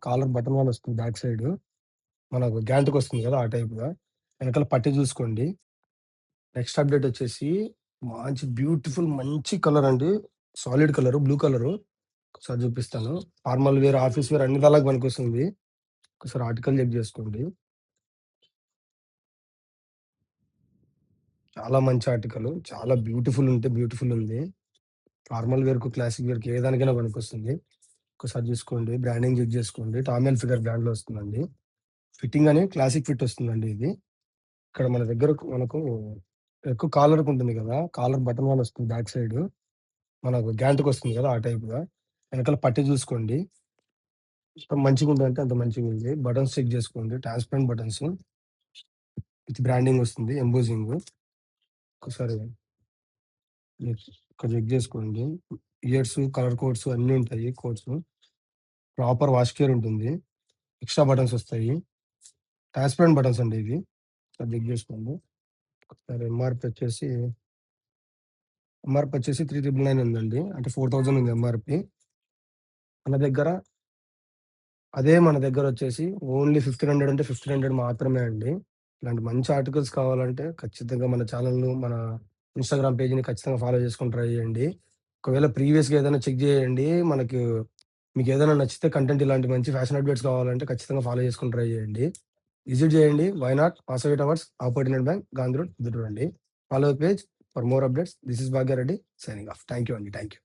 Caller button one వస్తుంది back side. మనకు గ్యాంట్‌కొస్తుంది కదా! ఆ టైప్‌గా. వెనకాల పట్టీ చూసుకోండి. నెక్స్ట్ అప్‌డేట్ వచ్చేసి మంచి బ్యూటిఫుల్ మంచి కలర్ అండి. Solid colour, blue colour. ఒకసారి చూపిస్తాను. ఫార్మల్ వేర్, ఆఫీస్ వేర్ అన్ని విధాలుగా పనికొస్తుంది. ఒకసారి ఆర్టికల్ చెక్ చేసుకోండి. చాలా మంచి ఆర్టికల్. చాలా బ్యూటిఫుల్ ఉంది. ఫార్మల్ వేర్‌కు, క్లాసిక్ వేర్‌కి ఏ దానికైనా పనికొస్తుంది. ఒకసారి చూసుకోండి. బ్రాండింగ్ చెక్ చేసుకోండి. టామ్ అండ్ ఫిగర్ బ్రాండ్‌లో వస్తుందండి. ఫిట్టింగ్ అని క్లాసిక్ ఫిట్ వస్తుందండి ఇది. ఇక్కడ మన దగ్గర మనకు ఎక్కువ కాలర్‌కి ఉంటుంది కదా! కాలర్ బటన్ వన్ వస్తుంది బ్యాక్ సైడ్. మనకు గ్యాంట్‌కొస్తుంది కదా! ఆ టైప్‌గా. వెనకాల పట్టీ చూసుకోండి. ఎంత మంచిగుందంటే అంత మంచిగుంది. బటన్స్ చెక్ చేసుకోండి. ట్రాన్స్‌పరెంట్ బటన్స్ విత్ బ్రాండింగ్ వస్తుంది. ఎంబోజింగ్. ఒకసారి ఇక్కడ చెక్ చేసుకోండి. ఇయర్స్, కలర్ కోడ్స్ అన్నీ ఉంటాయి కోడ్స్. ప్రాపర్ వాష్ కేర్ ఉంటుంది. ఎక్స్ట్రా బటన్స్ వస్తాయి. ట్రాన్స్‌పరెంట్ బటన్స్ అండి ఇవి. ఒకసారి చెక్ చేసుకోండి. ఒకసారి ఎంఆర్‌పీ వచ్చేసి 3999 ఉందండి. అంటే 4000 ఉంది ఎంఆర్‌పీ. మన దగ్గర మన దగ్గరొచ్చేసి ఓన్లీ 1500 అంటే 1500 మాత్రమే అండి. ఇలాంటి మంచి ఆర్టికల్స్ కావాలంటే ఖచ్చితంగా మన ఛానెల్‌ను, మన ఇన్‌స్టాగ్రామ్ పేజ్‌ని ఖచ్చితంగా ఫాలో చేసుకొని ట్రై చేయండి. ఒకవేళ ప్రీవియస్‌గా ఏదైనా చెక్ చేయండి. మీకేదైనా నచ్చితే కంటెంట్ ఇలాంటి మంచి ఫ్యాషన్ అప్డేట్స్ కావాలంటే ఖచ్చితంగా ఫాలో చేసుకొని ట్రై చేయండి. విజిట్ చేయండి. Why not pass towers opposite bank Gandhi road ఎదురు అండి. Follow page for more updates. This is Bhagyareddy signing off. Thank you అండి. Thank you.